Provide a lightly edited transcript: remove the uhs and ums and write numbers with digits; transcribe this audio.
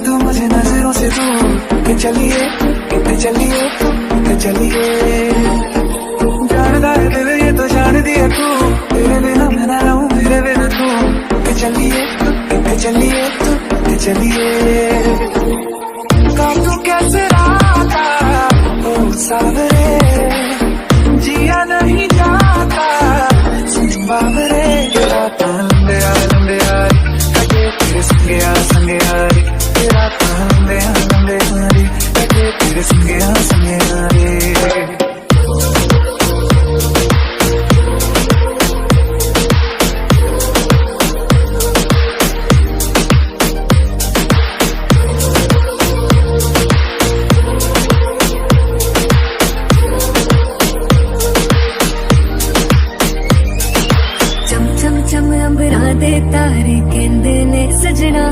तो मुझे नजरों से दूर के चलिए, के चलिए, के चलिए। जानदा है दिल ये तो जान दिया तू, तेरे बिना मैं ना रहूं मेरे बिना तू। के चलिए, के चलिए, के चलिए। काटू कैसे राता ओ सावरे, जिया नहीं जाता बाबरे। राता लंबे यारी कटे तेरे संगे यारी, राता लंबे यारी कटे तेरे संगे यारी। चम चम चम अंबरा दे तारे कहंदे ने सजना।